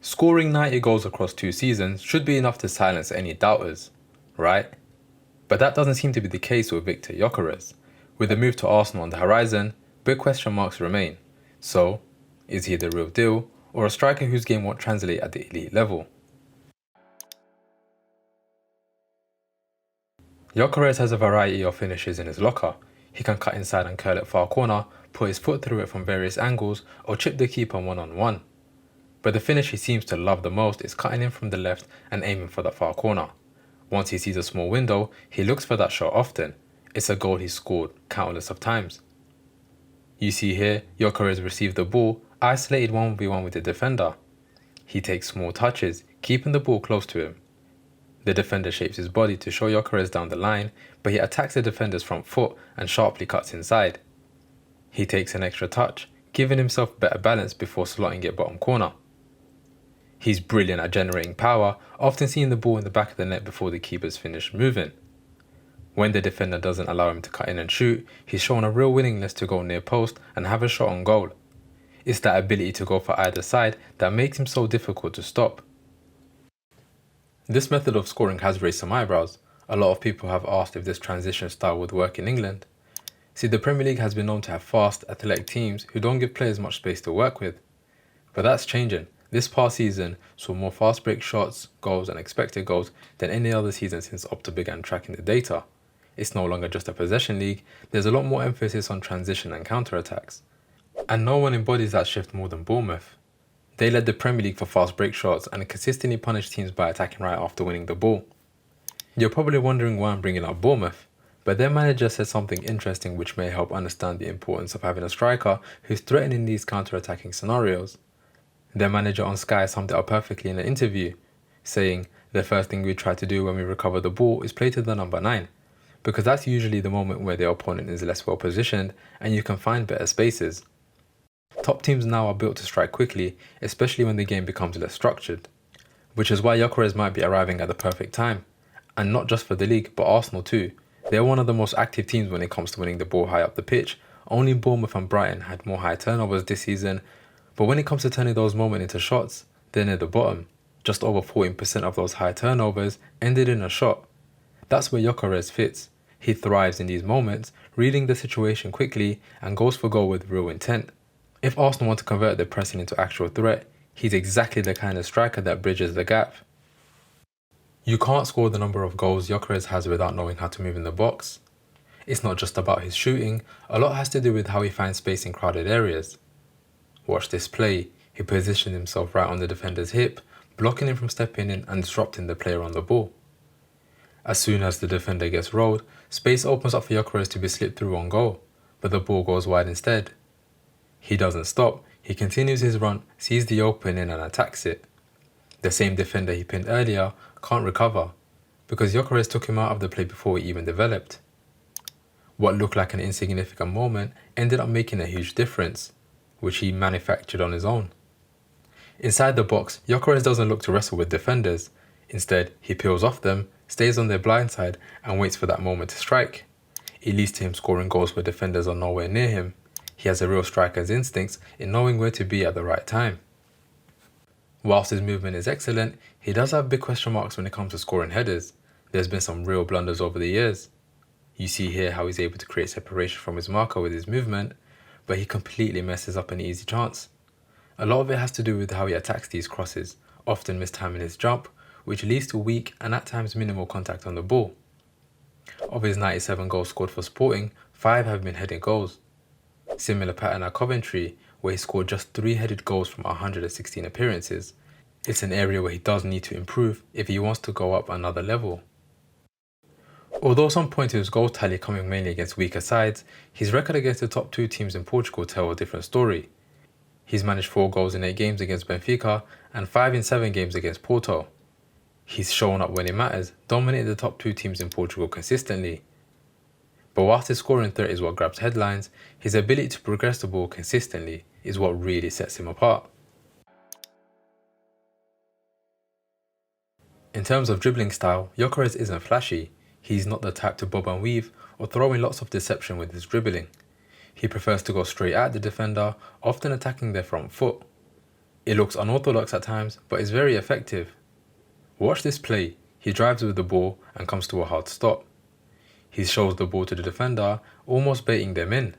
Scoring 90 goals across 2 seasons should be enough to silence any doubters, right? But that doesn't seem to be the case with Victor Gyokeres. With the move to Arsenal on the horizon, big question marks remain. So, is he the real deal, or a striker whose game won't translate at the elite level? Gyokeres has a variety of finishes in his locker. He can cut inside and curl it far corner, put his foot through it from various angles, or chip the keeper one-on-one. But the finish he seems to love the most is cutting in from the left and aiming for that far corner. Once he sees a small window, he looks for that shot often. It's a goal he's scored countless of times. You see here, Gyokeres received the ball, isolated 1v1 with the defender. He takes small touches, keeping the ball close to him. The defender shapes his body to show Gyokeres down the line, but he attacks the defender's front foot and sharply cuts inside. He takes an extra touch, giving himself better balance before slotting it bottom corner. He's brilliant at generating power, often seeing the ball in the back of the net before the keeper's finished moving. When the defender doesn't allow him to cut in and shoot, he's shown a real willingness to go near post and have a shot on goal. It's that ability to go for either side that makes him so difficult to stop. This method of scoring has raised some eyebrows. A lot of people have asked if this transition style would work in England. See, the Premier League has been known to have fast, athletic teams who don't give players much space to work with. But that's changing. This past season saw more fast break shots, goals and expected goals than any other season since Opta began tracking the data. It's no longer just a possession league, there's a lot more emphasis on transition and counter-attacks. And no one embodies that shift more than Bournemouth. They led the Premier League for fast break shots and consistently punished teams by attacking right after winning the ball. You're probably wondering why I'm bringing up Bournemouth, but their manager said something interesting which may help understand the importance of having a striker who's threatening these counter-attacking scenarios. Their manager on Sky summed it up perfectly in an interview, saying, "The first thing we try to do when we recover the ball is play to the number 9, because that's usually the moment where the opponent is less well positioned and you can find better spaces." Top teams now are built to strike quickly, especially when the game becomes less structured. Which is why Gyokeres might be arriving at the perfect time. And not just for the league, but Arsenal too. They're one of the most active teams when it comes to winning the ball high up the pitch. Only Bournemouth and Brighton had more high turnovers this season, but when it comes to turning those moments into shots, they're near the bottom. Just over 14% of those high turnovers ended in a shot. That's where Gyokeres fits. He thrives in these moments, reading the situation quickly and goes for goal with real intent. If Arsenal want to convert their pressing into actual threat, he's exactly the kind of striker that bridges the gap. You can't score the number of goals Gyokeres has without knowing how to move in the box. It's not just about his shooting, a lot has to do with how he finds space in crowded areas. Watch this play, he positioned himself right on the defender's hip, blocking him from stepping in and disrupting the player on the ball. As soon as the defender gets rolled, space opens up for Gyokeres to be slipped through on goal, but the ball goes wide instead. He doesn't stop, he continues his run, sees the opening and attacks it. The same defender he pinned earlier can't recover, because Gyokeres took him out of the play before he even developed. What looked like an insignificant moment ended up making a huge difference, which he manufactured on his own. Inside the box, Gyokeres doesn't look to wrestle with defenders. Instead, he peels off them, stays on their blind side and waits for that moment to strike. It leads to him scoring goals where defenders are nowhere near him. He has a real striker's instincts in knowing where to be at the right time. Whilst his movement is excellent, he does have big question marks when it comes to scoring headers. There's been some real blunders over the years. You see here how he's able to create separation from his marker with his movement, but he completely messes up an easy chance. A lot of it has to do with how he attacks these crosses, often mistiming his jump, which leads to weak and at times minimal contact on the ball. Of his 97 goals scored for Sporting, 5 have been headed goals. Similar pattern at Coventry, where he scored just 3 headed goals from 116 appearances. It's an area where he does need to improve if he wants to go up another level. Although some point to his goal tally coming mainly against weaker sides, his record against the top 2 teams in Portugal tell a different story. He's managed 4 goals in 8 games against Benfica and 5 in 7 games against Porto. He's shown up when it matters, dominating the top 2 teams in Portugal consistently. But whilst his scoring threat is what grabs headlines, his ability to progress the ball consistently is what really sets him apart. In terms of dribbling style, Gyokeres isn't flashy. He's not the type to bob and weave or throw in lots of deception with his dribbling. He prefers to go straight at the defender, often attacking their front foot. It looks unorthodox at times, but is very effective. Watch this play. He drives with the ball and comes to a hard stop. He shows the ball to the defender, almost baiting them in.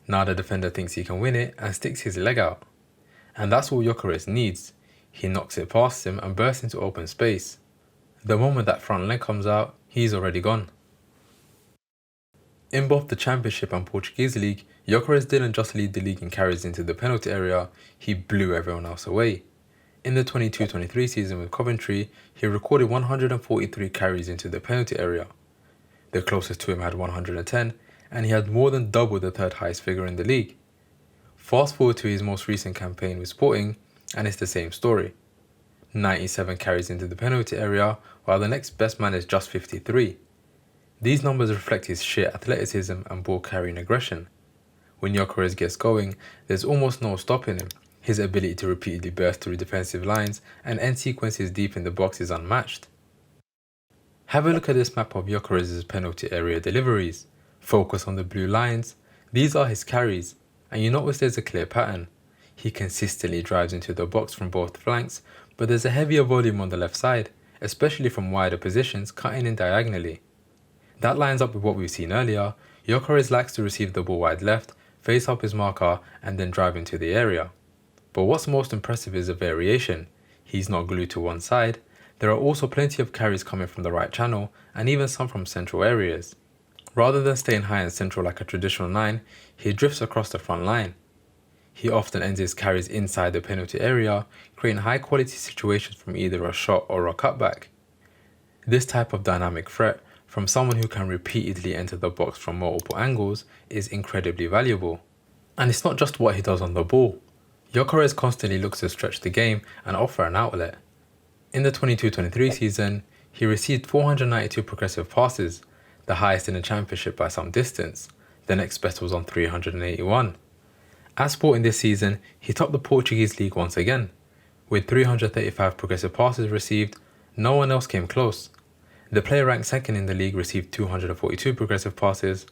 Now the defender thinks he can win it and sticks his leg out. And that's all Gyokeres needs. He knocks it past him and bursts into open space. The moment that front leg comes out, he's already gone. In both the Championship and Portuguese League, Gyokeres didn't just lead the league in carries into the penalty area, he blew everyone else away. In the 22-23 season with Coventry, he recorded 143 carries into the penalty area. The closest to him had 110, and he had more than double the third highest figure in the league. Fast forward to his most recent campaign with Sporting, and it's the same story. 97 carries into the penalty area, while the next best man is just 53. These numbers reflect his sheer athleticism and ball carrying aggression. When Gyokeres gets going, there's almost no stopping him. His ability to repeatedly burst through defensive lines and end sequences deep in the box is unmatched. Have a look at this map of Gyokeres' penalty area deliveries. Focus on the blue lines. These are his carries, and you notice there's a clear pattern. He consistently drives into the box from both flanks, but there's a heavier volume on the left side, especially from wider positions cutting in diagonally. That lines up with what we've seen earlier. Gyokeres likes to receive the ball wide left, face up his marker, and then drive into the area. But what's most impressive is the variation. He's not glued to one side. There are also plenty of carries coming from the right channel, and even some from central areas. Rather than staying high and central like a traditional 9, he drifts across the front line. He often ends his carries inside the penalty area, creating high quality situations from either a shot or a cutback. This type of dynamic threat from someone who can repeatedly enter the box from multiple angles is incredibly valuable. And it's not just what he does on the ball. Gyokeres constantly looks to stretch the game and offer an outlet. In the 22-23 season, he received 492 progressive passes, the highest in the Championship by some distance. The next best was on 381. At Sporting this season, he topped the Portuguese league once again. With 335 progressive passes received, no one else came close. The player ranked second in the league received 242 progressive passes.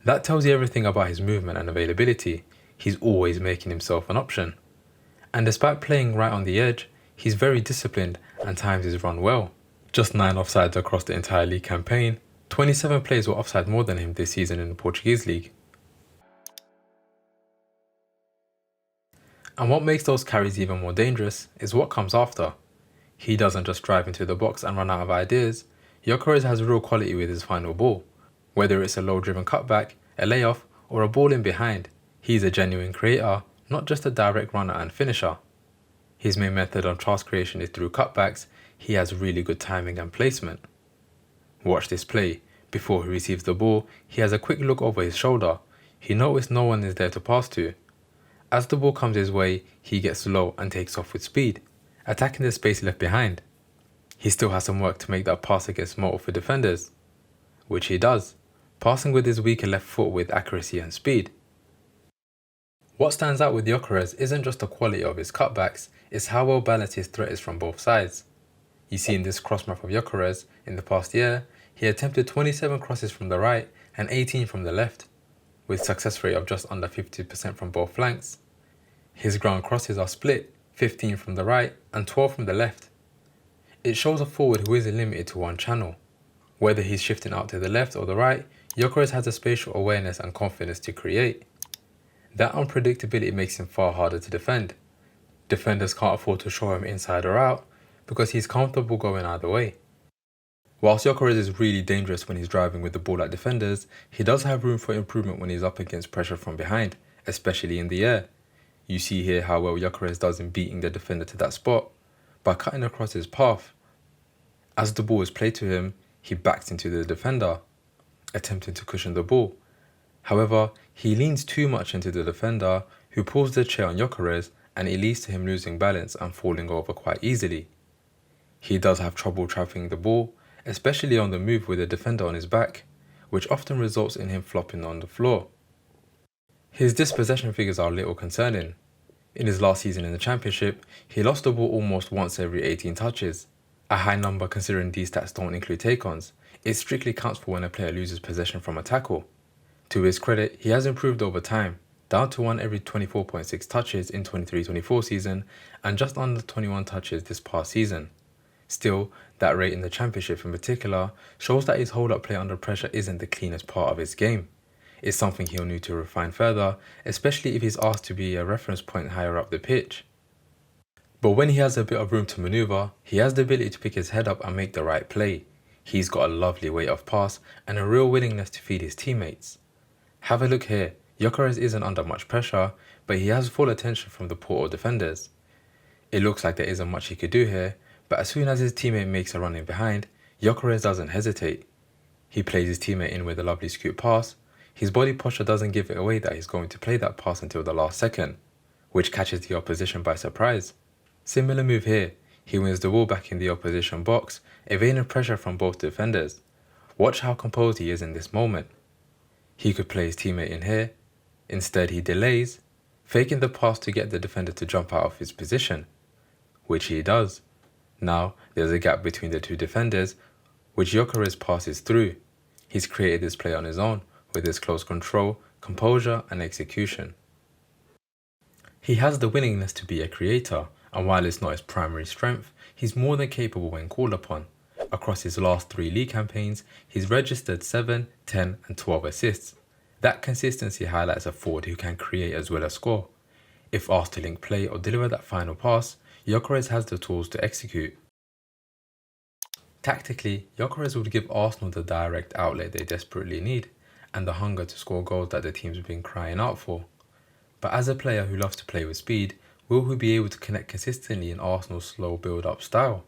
That tells you everything about his movement and availability. He's always making himself an option. And despite playing right on the edge, he's very disciplined and times his run well. Just 9 offsides across the entire league campaign. 27 players were offside more than him this season in the Portuguese league. And what makes those carries even more dangerous is what comes after. He doesn't just drive into the box and run out of ideas. Gyokeres has real quality with his final ball. Whether it's a low-driven cutback, a layoff, or a ball in behind, he's a genuine creator, not just a direct runner and finisher. His main method of chance creation is through cutbacks. He has really good timing and placement. Watch this play. Before he receives the ball, he has a quick look over his shoulder. He noticed no one is there to pass to. As the ball comes his way, he gets low and takes off with speed, attacking the space left behind. He still has some work to make that pass against multiple defenders, which he does, passing with his weaker left foot with accuracy and speed. What stands out with Gyokeres isn't just the quality of his cutbacks, it's how well balanced his threat is from both sides. You see in this cross map of Gyokeres, in the past year, he attempted 27 crosses from the right and 18 from the left, with success rate of just under 50% from both flanks. His ground crosses are split, 15 from the right and 12 from the left. It shows a forward who isn't limited to one channel. Whether he's shifting out to the left or the right, Gyokeres has the spatial awareness and confidence to create. That unpredictability makes him far harder to defend. Defenders can't afford to show him inside or out because he's comfortable going either way. Whilst Gyokeres is really dangerous when he's driving with the ball like defenders, he does have room for improvement when he's up against pressure from behind, especially in the air. You see here how well Gyokeres does in beating the defender to that spot by cutting across his path. As the ball is played to him, he backs into the defender, attempting to cushion the ball. However, he leans too much into the defender, who pulls the chair on Gyokeres, and it leads to him losing balance and falling over quite easily. He does have trouble trapping the ball, especially on the move with the defender on his back, which often results in him flopping on the floor. His dispossession figures are a little concerning. In his last season in the Championship, he lost the ball almost once every 18 touches, a high number considering these stats don't include take-ons. It strictly counts for when a player loses possession from a tackle. To his credit, he has improved over time. down to 1 every 24.6 touches in 23-24 season and just under 21 touches this past season. Still, that rate in the championship in particular shows that his hold-up play under pressure isn't the cleanest part of his game. It's something he'll need to refine further, especially if he's asked to be a reference point higher up the pitch. But when he has a bit of room to manoeuvre, he has the ability to pick his head up and make the right play. He's got a lovely weight of pass and a real willingness to feed his teammates. Have a look here. Gyokeres isn't under much pressure, but he has full attention from the Porto defenders. It looks like there isn't much he could do here, but as soon as his teammate makes a run in behind, Gyokeres doesn't hesitate. He plays his teammate in with a lovely scoop pass. His body posture doesn't give it away that he's going to play that pass until the last second, which catches the opposition by surprise. Similar move here. He wins the ball back in the opposition box, evading pressure from both defenders. Watch how composed he is in this moment. He could play his teammate in here. Instead, he delays, faking the pass to get the defender to jump out of his position, which he does. Now, there's a gap between the two defenders, which Gyokeres passes through. He's created this play on his own, with his close control, composure and execution. He has the willingness to be a creator, and while it's not his primary strength, he's more than capable when called upon. Across his last 3 league campaigns, he's registered 7, 10 and 12 assists. That consistency highlights a forward who can create as well as score. If asked to link play or deliver that final pass, Gyokeres has the tools to execute. Tactically, Gyokeres would give Arsenal the direct outlet they desperately need, and the hunger to score goals that the team's been crying out for. But as a player who loves to play with speed, will he be able to connect consistently in Arsenal's slow build-up style?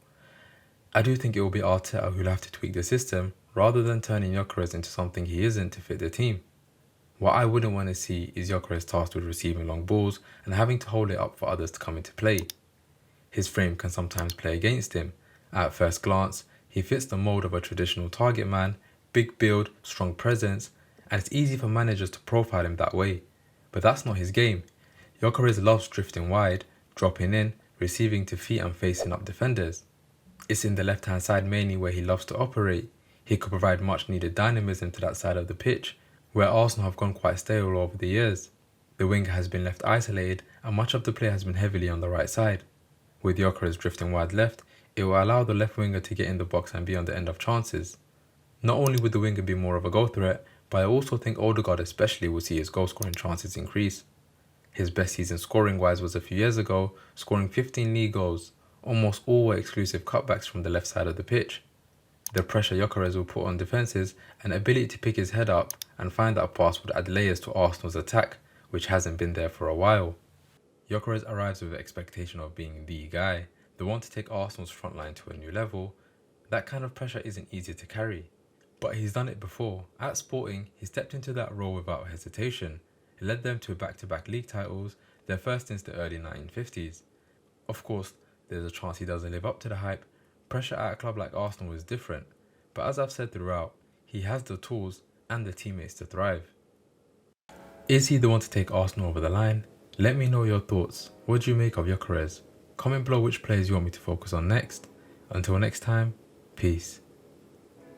I do think it will be Arteta who'll have to tweak the system, rather than turning Gyokeres into something he isn't to fit the team. What I wouldn't want to see is Gyokeres tasked with receiving long balls and having to hold it up for others to come into play. His frame can sometimes play against him. At first glance, he fits the mold of a traditional target man, big build, strong presence, and it's easy for managers to profile him that way. But that's not his game. Gyokeres loves drifting wide, dropping in, receiving to feet and facing up defenders. It's in the left-hand side mainly where he loves to operate. He could provide much needed dynamism to that side of the pitch, where Arsenal have gone quite stale over the years. The winger has been left isolated and much of the play has been heavily on the right side. With Gyokeres drifting wide left, it will allow the left winger to get in the box and be on the end of chances. Not only would the winger be more of a goal threat, but I also think Odegaard especially will see his goal scoring chances increase. His best season scoring wise was a few years ago, scoring 15 league goals. Almost all were exclusive cutbacks from the left side of the pitch. The pressure Gyokeres will put on defences and ability to pick his head up and find that pass would add layers to Arsenal's attack, which hasn't been there for a while. Gyokeres arrives with the expectation of being the guy, the one to take Arsenal's front line to a new level. That kind of pressure isn't easy to carry. But he's done it before. At Sporting, he stepped into that role without hesitation. It led them to back-to-back league titles, their first since the early 1950s. Of course, there's a chance he doesn't live up to the hype. Pressure at a club like Arsenal is different. But as I've said throughout, he has the tools and the teammates to thrive. Is he the one to take Arsenal over the line? Let me know your thoughts. What do you make of Gyokeres? Comment below which players you want me to focus on next. Until next time, peace.